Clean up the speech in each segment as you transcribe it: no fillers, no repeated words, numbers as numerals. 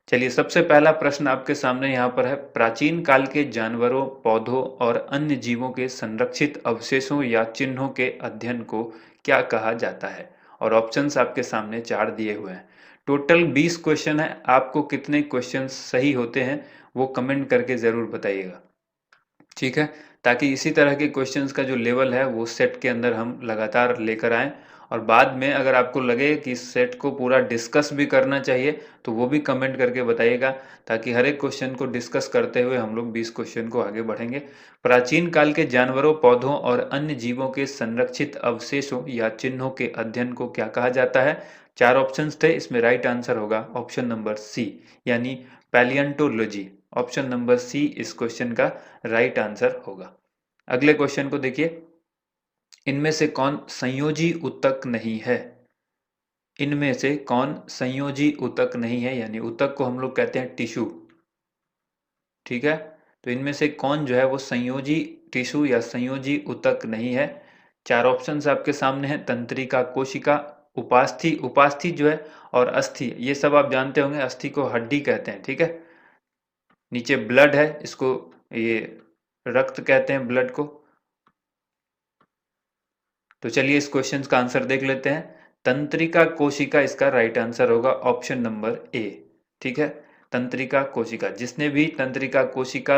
चलिए, सबसे पहला प्रश्न आपके सामने यहाँ पर है, प्राचीन काल के जानवरों, पौधों और अन्य जीवों के संरक्षित अवशेषों या चिन्हों के अध्ययन को क्या कहा जाता है? और ऑप्शंस आपके सामने 4 दिए हुए हैं। टोटल 20 क्वेश्चन है। आपको कितने क्वेश्चन सही होते हैं वो कमेंट करके ज़रूर बताइएगा, ठीक है? ताकि इसी तरह के क्वेश्चंस का जो लेवल है वो सेट के अंदर हम लगातार लेकर आएँ, और बाद में अगर आपको लगे कि इस सेट को पूरा डिस्कस भी करना चाहिए तो वो भी कमेंट करके बताइएगा, ताकि हर एक क्वेश्चन को डिस्कस करते हुए हम लोग 20 क्वेश्चन को आगे बढ़ेंगे। प्राचीन काल के जानवरों, पौधों और अन्य जीवों के संरक्षित अवशेषों या चिन्हों के अध्ययन को क्या कहा जाता है? 4 ऑप्शंस थे, इसमें राइट आंसर होगा ऑप्शन नंबर सी, यानी पैलियंटोलॉजी। ऑप्शन नंबर सी इस क्वेश्चन का राइट आंसर होगा। अगले क्वेश्चन को देखिए, इनमें से कौन संयोजी ऊतक नहीं है? इनमें से कौन संयोजी ऊतक नहीं है, यानी ऊतक को हम लोग कहते हैं टिश्यू, ठीक है? तो इनमें से कौन जो है वो संयोजी टिश्यू या संयोजी ऊतक नहीं है? 4 ऑप्शंस आपके सामने हैं, तंत्रिका कोशिका, उपास्थि, उपास्थि जो है, और अस्थि, ये सब आप जानते होंगे, अस्थि को हड्डी कहते हैं, ठीक है? नीचे ब्लड है, इसको ये रक्त कहते हैं, ब्लड को। तो चलिए इस क्वेश्चन का आंसर देख लेते हैं। तंत्रिका कोशिका इसका राइट आंसर होगा, ऑप्शन नंबर ए, ठीक है? तंत्रिका कोशिका, जिसने भी तंत्रिका कोशिका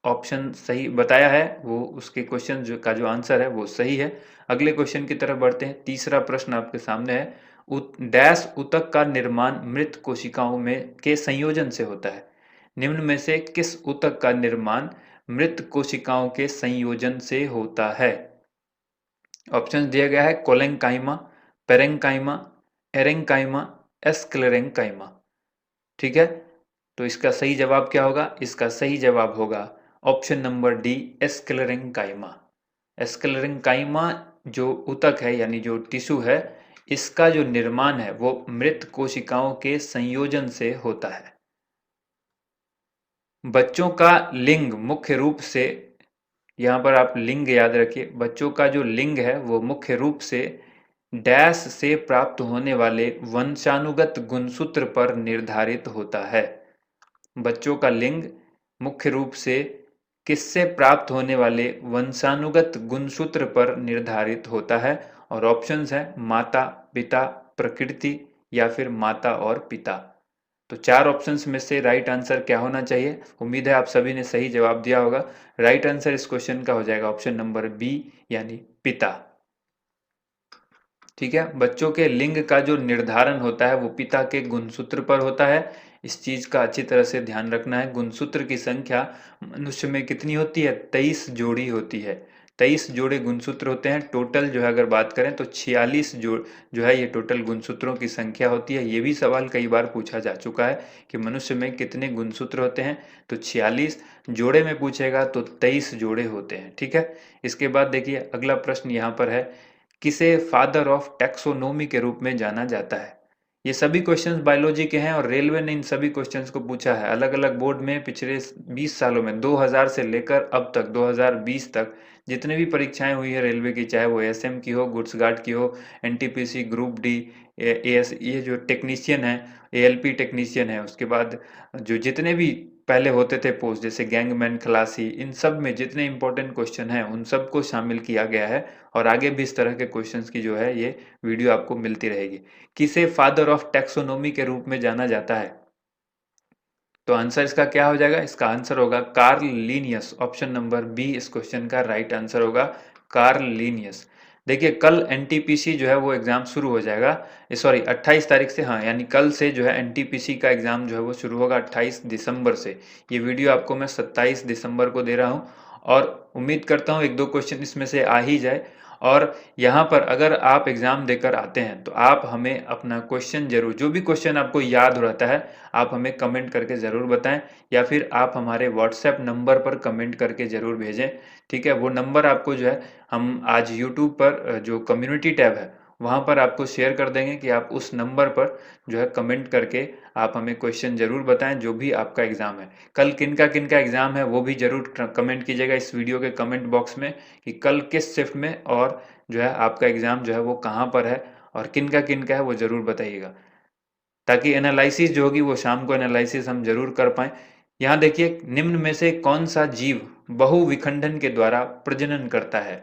ऑप्शन सही बताया है वो उसके क्वेश्चन का जो आंसर है वो सही है। अगले क्वेश्चन की तरफ बढ़ते हैं। तीसरा प्रश्न आपके सामने है, डैश ऊतक का निर्माण मृत कोशिकाओं में के संयोजन से होता है? निम्न में से किस ऊतक का निर्माण मृत कोशिकाओं के संयोजन से होता है? ऑप्शन दिया गया है, कोलेंकाइमा, पेरेंकाइमा, एरेंकाइमा, एस्क्लेरेंकाइमा, ठीक है? तो इसका सही जवाब क्या होगा? इसका सही जवाब होगा ऑप्शन नंबर डी, एस्क्लेरेंकाइमा। एस्क्लेरेंकाइमा जो ऊतक है यानी जो टिश्यू है, इसका जो निर्माण है वो मृत कोशिकाओं के संयोजन से होता है। बच्चों का लिंग मुख्य रूप से, यहाँ पर आप लिंग याद रखिए, बच्चों का जो लिंग है वो मुख्य रूप से डैश से प्राप्त होने वाले वंशानुगत गुणसूत्र पर निर्धारित होता है। बच्चों का लिंग मुख्य रूप से किससे प्राप्त होने वाले वंशानुगत गुणसूत्र पर निर्धारित होता है? और ऑप्शंस है माता, पिता, प्रकृति या फिर माता और पिता। तो 4 ऑप्शंस में से राइट आंसर क्या होना चाहिए? उम्मीद है आप सभी ने सही जवाब दिया होगा। राइट आंसर इस क्वेश्चन का हो जाएगा ऑप्शन नंबर बी, यानी पिता, ठीक है? बच्चों के लिंग का जो निर्धारण होता है वो पिता के गुणसूत्र पर होता है। इस चीज का अच्छी तरह से ध्यान रखना है। गुणसूत्र की संख्या मनुष्य में कितनी होती है? 23 जोड़ी होती है। 23 जोड़े गुणसूत्र होते हैं। टोटल जो है अगर बात करें तो 46 जो है ये टोटल गुणसूत्रों की संख्या होती है। ये भी सवाल कई बार पूछा जा चुका है कि मनुष्य में कितने गुणसूत्र होते हैं, तो 46, जोड़े में पूछेगा तो 23 जोड़े होते हैं, ठीक है? इसके बाद देखिए अगला प्रश्न यहाँ पर है, किसे फादर ऑफ टैक्सोनोमी के रूप में जाना जाता है? ये सभी क्वेश्चंस बायोलॉजी के हैं और रेलवे ने इन सभी क्वेश्चंस को पूछा है अलग अलग बोर्ड में पिछले 20 सालों में, 2000 से लेकर अब तक 2020 तक जितने भी परीक्षाएं हुई है रेलवे की, चाहे वो एसएम की हो, गुड्स गार्ड की हो, एनटीपीसी, ग्रुप डी, एएस, ये जो टेक्नीशियन है, एएलपी टेक्नीशियन है, उसके बाद जो जितने भी पहले होते थे पोस्ट जैसे गैंगमैन, खलासी, इन सब में जितने इंपॉर्टेंट क्वेश्चन हैं उन सबको शामिल किया गया है, और आगे भी इस तरह के क्वेश्चंस की जो है ये वीडियो आपको मिलती रहेगी। किसे फादर ऑफ टैक्सोनॉमी के रूप में जाना जाता है? तो आंसर इसका क्या हो जाएगा? इसका आंसर होगा Carl Linnaeus. Option number B इस क्वेश्चन का राइट आंसर होगा, कार्ल लिनियस। देखिए कल एनटीपीसी जो है वो एग्जाम शुरू हो जाएगा, सॉरी 28 तारीख से, हाँ, यानी कल से जो है एनटीपीसी का एग्जाम जो है वो शुरू होगा 28 दिसंबर से। ये वीडियो आपको मैं 27 दिसंबर को दे रहा हूँ, और उम्मीद करता हूँ एक दो क्वेश्चन इसमें से आ ही जाए। और यहाँ पर अगर आप एग्जाम देकर आते हैं तो आप हमें अपना क्वेश्चन जरूर, जो भी क्वेश्चन आपको याद रहता है आप हमें कमेंट करके ज़रूर बताएं, या फिर आप हमारे व्हाट्सएप नंबर पर कमेंट करके ज़रूर भेजें, ठीक है? वो नंबर आपको जो है हम आज यूट्यूब पर जो कम्युनिटी टैब है वहाँ पर आपको शेयर कर देंगे कि आप उस नंबर पर जो है कमेंट करके आप हमें क्वेश्चन ज़रूर बताएं जो भी आपका एग्ज़ाम है। कल किन का एग्ज़ाम है वो भी ज़रूर कमेंट कीजिएगा इस वीडियो के कमेंट बॉक्स में, कि कल किस शिफ्ट में और जो है आपका एग्ज़ाम जो है वो कहाँ पर है, और किन का है वो जरूर बताइएगा, ताकि एनालिसिस जो होगी वो शाम को एनालिसिस हम जरूर कर पाए। यहाँ देखिए, निम्न में से कौन सा जीव बहुविखंडन के द्वारा प्रजनन करता है?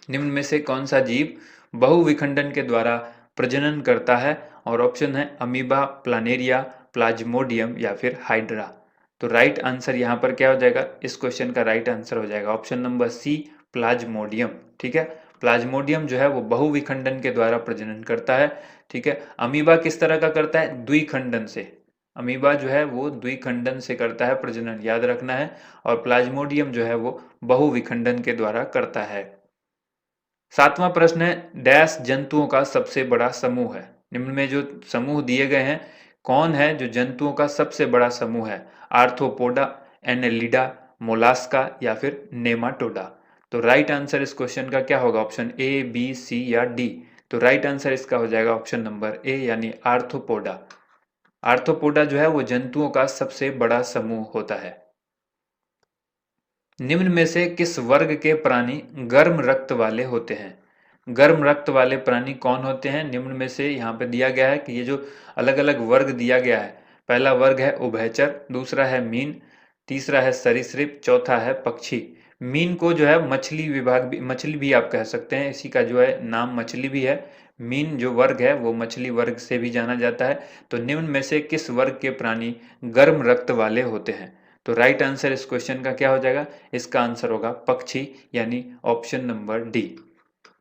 निम्न में से कौन सा जीव बहुविखंडन के द्वारा प्रजनन करता है? और ऑप्शन है अमीबा, प्लानेरिया, प्लाज्मोडियम या फिर हाइड्रा। तो राइट आंसर यहाँ पर क्या हो जाएगा? इस क्वेश्चन का राइट आंसर हो जाएगा ऑप्शन नंबर सी, प्लाज्मोडियम। ठीक है, प्लाज्मोडियम जो है वो बहुविखंडन के द्वारा प्रजनन करता है। ठीक है, अमीबा किस तरह का करता है? द्विखंडन से। अमीबा जो है वो द्विखंडन से करता है प्रजनन, याद रखना है। और प्लाज्मोडियम जो है वो बहुविखंडन के द्वारा करता है। सातवां प्रश्न है, डैश जंतुओं का सबसे बड़ा समूह है? निम्न में जो समूह दिए गए हैं, कौन है जो जंतुओं का सबसे बड़ा समूह है? आर्थ्रोपोडा, एनेलिडा, मोलास्का या फिर नेमाटोडा। तो राइट आंसर इस क्वेश्चन का क्या होगा? ऑप्शन ए, बी, सी या डी। तो राइट आंसर इसका हो जाएगा ऑप्शन नंबर ए, यानी आर्थ्रोपोडा। आर्थ्रोपोडा जो है वो जंतुओं का सबसे बड़ा समूह होता है। निम्न में से किस वर्ग के प्राणी गर्म रक्त वाले होते हैं? गर्म रक्त वाले प्राणी कौन होते हैं? निम्न में से यहाँ पे दिया गया है कि ये जो अलग अलग वर्ग दिया गया है, पहला वर्ग है उभयचर, दूसरा है मीन, तीसरा है सरीसृप, चौथा है पक्षी। मीन को जो है मछली विभाग भी, मछली भी आप कह सकते हैं, इसी का जो है नाम मछली भी है। मीन जो वर्ग है वो मछली वर्ग से भी जाना जाता है। तो निम्न में से किस वर्ग के प्राणी गर्म रक्त वाले होते हैं? तो राइट आंसर इस क्वेश्चन का क्या हो जाएगा? इसका आंसर होगा पक्षी, यानी ऑप्शन नंबर डी।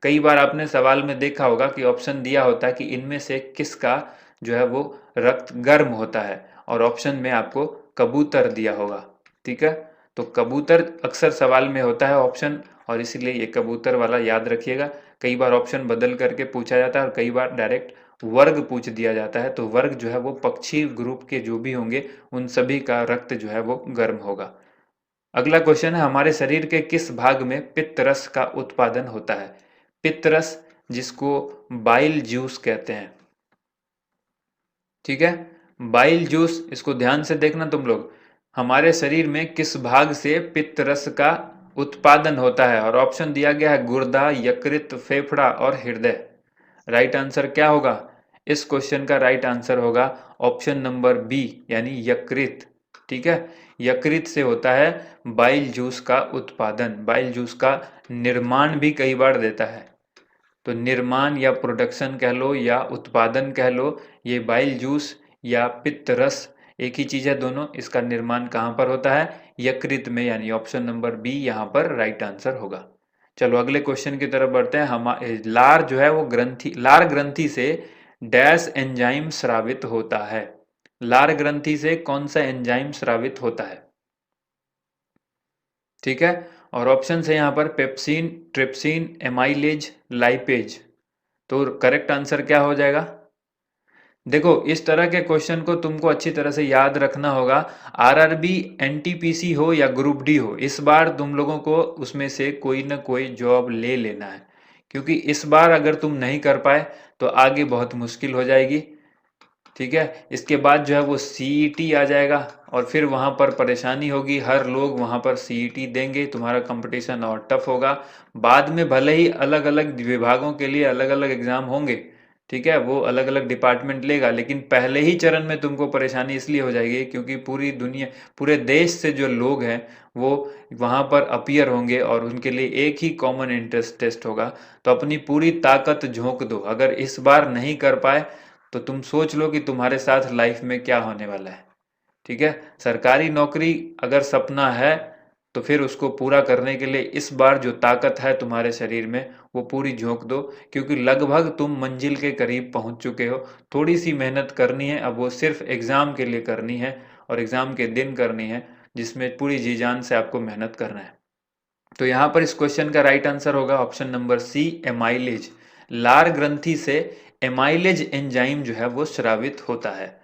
कई बार आपने सवाल में देखा होगा कि ऑप्शन दिया होता है कि इनमें से किसका जो है वो रक्त गर्म होता है, और ऑप्शन में आपको कबूतर दिया होगा। ठीक है, तो कबूतर अक्सर सवाल में होता है ऑप्शन, और इसीलिए ये कबूतर वाला याद रखिएगा। कई बार ऑप्शन बदल करके पूछा जाता है और कई बार डायरेक्ट वर्ग पूछ दिया जाता है। तो वर्ग जो है वो पक्षी ग्रुप के जो भी होंगे उन सभी का रक्त जो है वो गर्म होगा। अगला क्वेश्चन है, हमारे शरीर के किस भाग में पित्त रस का उत्पादन होता है? पित्त रस, जिसको बाइल जूस कहते हैं। ठीक है, बाइल जूस, इसको ध्यान से देखना तुम लोग। हमारे शरीर में किस भाग से पित्त रस का उत्पादन होता है? और ऑप्शन दिया गया है गुर्दा, यकृत, फेफड़ा और हृदय। राइट आंसर क्या होगा? इस क्वेश्चन का राइट आंसर होगा ऑप्शन नंबर बी, यानी यकृत। ठीक है, यकृत से होता है बाइल जूस का उत्पादन। बाइल जूस का निर्माण भी कई बार देता है। तो निर्माण या प्रोडक्शन कह लो या उत्पादन कह लो, ये बाइल जूस या पित्त रस एक ही चीज है दोनों। इसका निर्माण कहाँ पर होता है? यकृत में, यानी ऑप्शन नंबर बी यहाँ पर राइट आंसर होगा। चलो अगले क्वेश्चन की तरफ बढ़ते हैं। हमारे लार जो है वो ग्रंथि, लार ग्रंथि से डैश एंजाइम स्रावित होता है? लार ग्रंथि से कौन सा एंजाइम स्रावित होता है? ठीक है, और ऑप्शन है यहाँ पर पेप्सिन, ट्रिप्सिन, एमाइलेज, लाइपेज। तो करेक्ट आंसर क्या हो जाएगा? देखो, इस तरह के क्वेश्चन को तुमको अच्छी तरह से याद रखना होगा। आरआरबी, एनटीपीसी हो या ग्रुप डी हो, इस बार तुम लोगों को उसमें से कोई ना कोई जॉब ले लेना है, क्योंकि इस बार अगर तुम नहीं कर पाए तो आगे बहुत मुश्किल हो जाएगी। ठीक है, इसके बाद जो है वो सीईटी आ जाएगा और फिर वहां पर परेशानी होगी। हर लोग वहां पर सीईटी देंगे, तुम्हारा कंपटीशन और टफ होगा। बाद में भले ही अलग अलग विभागों के लिए अलग अलग एग्जाम होंगे, ठीक है, वो अलग अलग डिपार्टमेंट लेगा, लेकिन पहले ही चरण में तुमको परेशानी इसलिए हो जाएगी क्योंकि पूरी दुनिया, पूरे देश से जो लोग हैं वो वहां पर अपीयर होंगे और उनके लिए एक ही कॉमन एंट्रेंस टेस्ट होगा। तो अपनी पूरी ताकत झोंक दो। अगर इस बार नहीं कर पाए तो तुम सोच लो कि तुम्हारे साथ लाइफ में क्या होने वाला है। ठीक है, सरकारी नौकरी अगर सपना है तो फिर उसको पूरा करने के लिए इस बार जो ताकत है तुम्हारे शरीर में वो पूरी झोंक दो, क्योंकि लगभग तुम मंजिल के करीब पहुंच चुके हो। थोड़ी सी मेहनत करनी है, अब वो सिर्फ एग्जाम के लिए करनी है और एग्जाम के दिन करनी है, जिसमें पूरी जी जान से आपको मेहनत करना है। तो यहाँ पर इस क्वेश्चन का राइट आंसर होगा ऑप्शन नंबर सी, एमाइलेज। लार ग्रंथि से एमाइलेज एंजाइम जो है वो स्रावित होता है।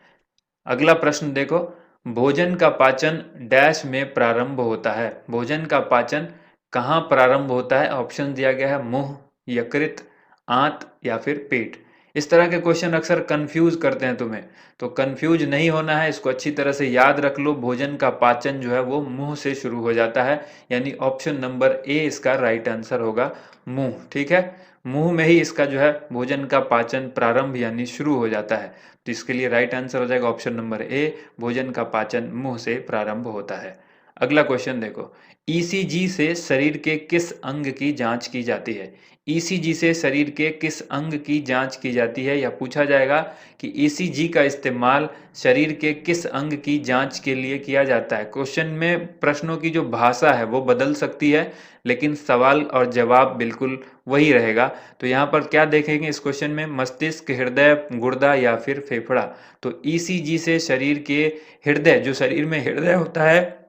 अगला प्रश्न देखो, भोजन का पाचन डैश में प्रारंभ होता है? भोजन का पाचन कहाँ प्रारंभ होता है? ऑप्शन दिया गया है मुंह, यकृत, आंत या फिर पेट। इस तरह के क्वेश्चन अक्सर कंफ्यूज करते हैं तुम्हें, तो कंफ्यूज नहीं होना है, इसको अच्छी तरह से याद रख लो। भोजन का पाचन जो है वो मुंह से शुरू हो जाता है, यानी ऑप्शन नंबर ए इसका राइट आंसर होगा, मुंह। ठीक है, मुंह में ही इसका जो है भोजन का पाचन प्रारंभ यानी शुरू हो जाता है। तो इसके लिए राइट आंसर हो जाएगा ऑप्शन नंबर ए, भोजन का पाचन मुंह से प्रारंभ होता है। अगला क्वेश्चन देखो, ईसीजी से शरीर के किस अंग की जांच की जाती है? ईसीजी से शरीर के किस अंग की जांच की जाती है, या पूछा जाएगा कि ईसीजी का इस्तेमाल शरीर के किस अंग की जांच के लिए किया जाता है। क्वेश्चन में प्रश्नों की जो भाषा है वो बदल सकती है, लेकिन सवाल और जवाब बिल्कुल वही रहेगा। तो यहाँ पर क्या देखेंगे इस क्वेश्चन में, मस्तिष्क, हृदय, गुर्दा या फिर फेफड़ा। तो ईसीजी से शरीर के हृदय, जो शरीर में हृदय होता है,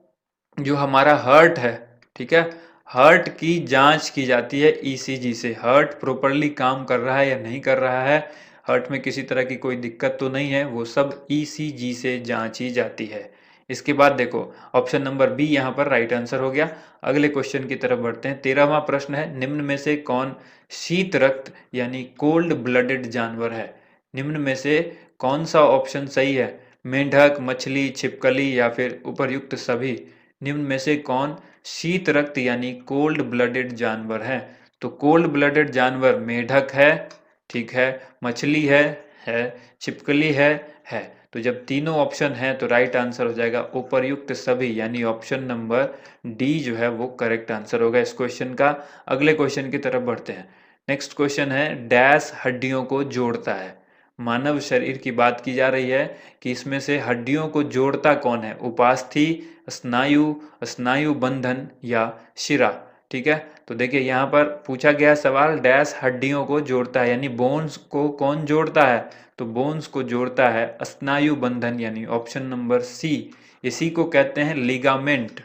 जो हमारा हार्ट है, ठीक है, हार्ट की जांच की जाती है ईसीजी से। हार्ट प्रॉपरली काम कर रहा है या नहीं कर रहा है, हार्ट में किसी तरह की कोई दिक्कत तो नहीं है, वो सब ईसीजी से जांची जाती है। इसके बाद देखो ऑप्शन नंबर बी यहाँ पर राइट आंसर हो गया। अगले क्वेश्चन की तरफ बढ़ते हैं। 13वां प्रश्न है, निम्न में से कौन शीत रक्त यानी कोल्ड ब्लडेड जानवर है? निम्न में से कौन सा ऑप्शन सही है? मेंढक, मछली, छिपकली या फिर उपर्युक्त सभी? निम्न में से कौन शीत रक्त यानी कोल्ड ब्लडेड जानवर है? तो कोल्ड ब्लडेड जानवर मेढक है, ठीक है, मछली है, छिपकली है। तो जब तीनों ऑप्शन है तो राइट आंसर हो जाएगा उपर्युक्त सभी, यानी ऑप्शन नंबर डी जो है वो करेक्ट आंसर होगा इस क्वेश्चन का। अगले क्वेश्चन की तरफ बढ़ते हैं। नेक्स्ट क्वेश्चन है, डैश हड्डियों को जोड़ता है? मानव शरीर की बात की जा रही है कि इसमें से हड्डियों को जोड़ता कौन है? उपास्थि, स्नायु, स्नायु बंधन या शिरा? ठीक है, तो देखिए यहाँ पर पूछा गया सवाल, डैश हड्डियों को जोड़ता है, यानी बोन्स को कौन जोड़ता है? तो बोन्स को जोड़ता है स्नायु बंधन, यानी ऑप्शन नंबर सी। इसी को कहते हैं लिगामेंट,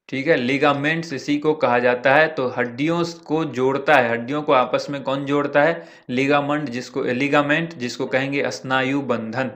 ठीक है, लिगामेंट्स इसी को कहा जाता है। तो हड्डियों को जोड़ता है, हड्डियों को आपस में कौन जोड़ता है? लिगामेंट, जिसको कहेंगे स्नायु बंधन।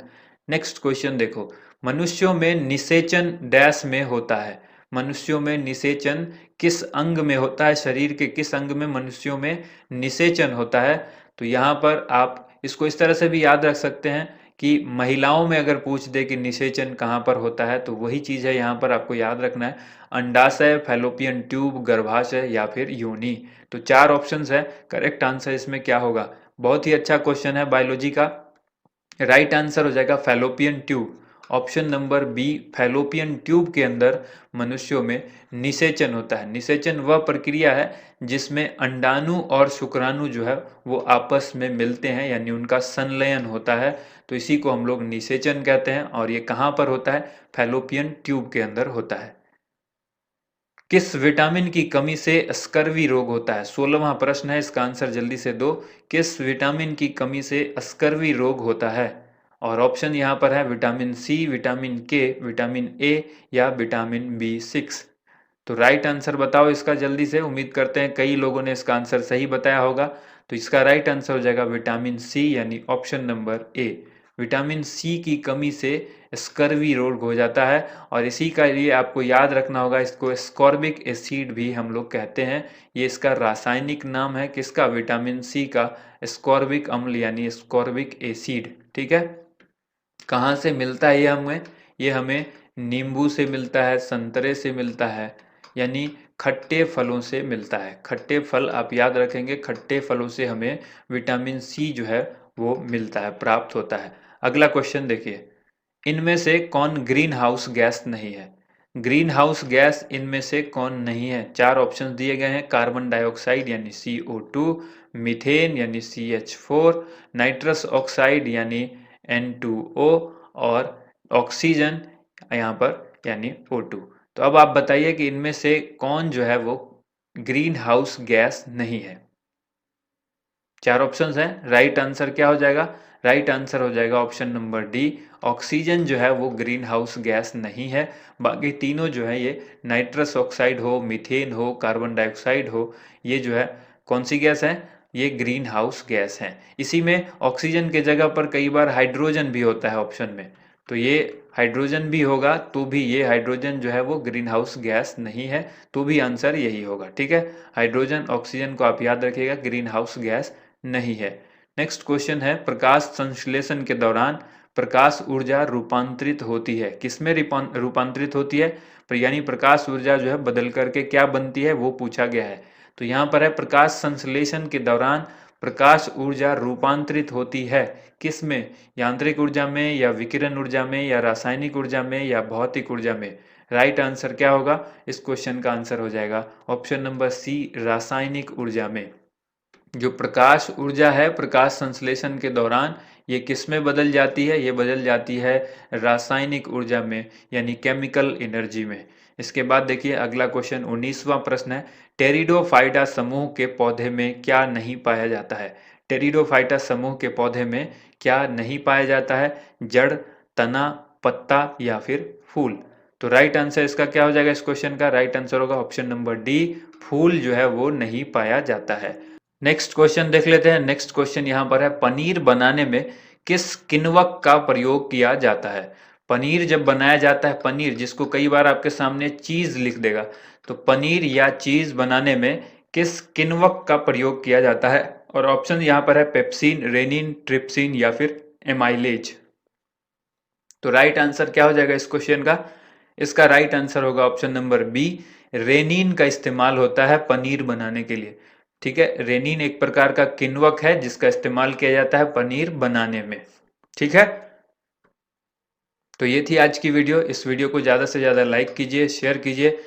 नेक्स्ट क्वेश्चन देखो, मनुष्यों में निषेचन डैश में होता है? मनुष्यों में निषेचन किस अंग में होता है? शरीर के किस अंग में मनुष्यों में निषेचन होता है? तो यहाँ पर आप इसको इस तरह से भी याद रख सकते हैं कि महिलाओं में अगर पूछ दे कि निषेचन कहाँ पर होता है, तो वही चीज़ है यहाँ पर आपको याद रखना है, अंडाशय, फैलोपियन ट्यूब, गर्भाशय या फिर योनि। तो चार ऑप्शंस है, करेक्ट आंसर इसमें क्या होगा? बहुत ही अच्छा क्वेश्चन है बायोलॉजी का, राइट आंसर हो जाएगा fallopian tube. Option number B, fallopian tube के अंदर मनुष्यों में निषेचन होता है। निषेचन वह प्रक्रिया है जिसमें अंडाणु और शुक्राणु जो है वो आपस में मिलते हैं, यानी उनका संलयन होता है। तो इसी को हम लोग निषेचन कहते हैं, और ये कहाँ पर होता है? फैलोपियन ट्यूब के अंदर होता है। किस विटामिन की कमी से स्कर्वी रोग होता है? 16वां प्रश्न है, इसका आंसर जल्दी से दो। किस विटामिन की कमी से स्कर्वी रोग होता है? और ऑप्शन यहाँ पर है विटामिन सी, विटामिन के, विटामिन ए या विटामिन B6। तो राइट आंसर बताओ इसका जल्दी से, उम्मीद करते हैं कई लोगों ने इसका आंसर सही बताया होगा। तो इसका राइट आंसर हो जाएगा विटामिन सी, यानी option number A. Vitamin C की कमी से स्कर्वी रोग हो जाता है, और इसी का लिए आपको याद रखना होगा, इसको स्कॉर्बिक एसिड भी हम लोग कहते हैं। ये इसका रासायनिक नाम है किसका? विटामिन सी का, स्कॉर्बिक अम्ल यानी स्कॉर्बिक एसिड। ठीक है, कहाँ से मिलता है ये हमें नींबू से मिलता है, संतरे से मिलता है, यानी खट्टे फलों से मिलता है। खट्टे फल आप याद रखेंगे, खट्टे फलों से हमें विटामिन सी जो है वो मिलता है, प्राप्त होता है। अगला क्वेश्चन देखिए, इनमें से कौन ग्रीन हाउस गैस नहीं है? ग्रीन हाउस गैस इनमें से कौन नहीं है? चार ऑप्शन दिए गए हैं, कार्बन डाइऑक्साइड यानी CO2, मीथेन यानी CH4, नाइट्रस ऑक्साइड यानी N2O, और ऑक्सीजन यहाँ पर यानी O2। तो अब आप बताइए कि इनमें से कौन जो है वो ग्रीन हाउस गैस नहीं है? चार ऑप्शंस हैं, राइट आंसर क्या हो जाएगा? राइट आंसर हो जाएगा ऑप्शन नंबर डी, ऑक्सीजन जो है वो ग्रीन हाउस गैस नहीं है। बाकी तीनों जो है ये नाइट्रस ऑक्साइड हो, मीथेन हो, कार्बन डाइऑक्साइड हो, ये जो है कौन सी गैस है? ये ग्रीन हाउस गैस है। इसी में ऑक्सीजन के जगह पर कई बार हाइड्रोजन भी होता है ऑप्शन में, तो ये हाइड्रोजन भी होगा तो भी ये हाइड्रोजन जो है वो ग्रीन हाउस गैस नहीं है, तो भी आंसर यही होगा। ठीक है, हाइड्रोजन ऑक्सीजन को आप याद रखिएगा, ग्रीन हाउस गैस नहीं है। नेक्स्ट क्वेश्चन है, प्रकाश संश्लेषण के दौरान प्रकाश ऊर्जा रूपांतरित होती है? किसमें रूपांतरित होती है? यानी प्रकाश ऊर्जा जो है बदल करके क्या बनती है वो पूछा गया है। तो यहाँ पर है प्रकाश संश्लेषण के दौरान प्रकाश ऊर्जा रूपांतरित होती है किस में, यांत्रिक ऊर्जा में या विकिरण ऊर्जा में या रासायनिक ऊर्जा में या भौतिक ऊर्जा में। राइट आंसर क्या होगा, इस क्वेश्चन का आंसर हो जाएगा ऑप्शन नंबर सी, रासायनिक ऊर्जा में। जो प्रकाश ऊर्जा है प्रकाश संश्लेषण के दौरान ये किस में बदल जाती है, ये बदल जाती है रासायनिक ऊर्जा में, यानी केमिकल एनर्जी में। इसके बाद देखिए अगला क्वेश्चन 19वां प्रश्न है, टेरिडोफाइटा समूह के पौधे में क्या नहीं पाया जाता है। टेरिडोफाइटा समूह के पौधे में क्या नहीं पाया जाता है, जड़, तना, पत्ता या फिर फूल। तो राइट आंसर इसका क्या हो जाएगा, इस क्वेश्चन का राइट आंसर होगा ऑप्शन नंबर डी, फूल जो है वो नहीं पाया जाता है। नेक्स्ट क्वेश्चन देख लेते हैं। नेक्स्ट क्वेश्चन यहाँ पर है, पनीर बनाने में किस किण्वक का प्रयोग किया जाता है। पनीर जब बनाया जाता है, पनीर जिसको कई बार आपके सामने चीज लिख देगा, तो पनीर या चीज बनाने में किस किण्वक का प्रयोग किया जाता है। और ऑप्शन यहाँ पर है पेप्सिन, रेनिन, ट्रिप्सिन या फिर एमाइलेज। तो राइट आंसर क्या हो जाएगा इस क्वेश्चन का, इसका राइट आंसर होगा ऑप्शन नंबर बी, रेनिन का इस्तेमाल होता है पनीर बनाने के लिए। ठीक है, रेनिन एक प्रकार का किण्वक है जिसका इस्तेमाल किया जाता है पनीर बनाने में। ठीक है, तो ये थी आज की वीडियो। इस वीडियो को ज़्यादा से ज़्यादा लाइक कीजिए, शेयर कीजिए।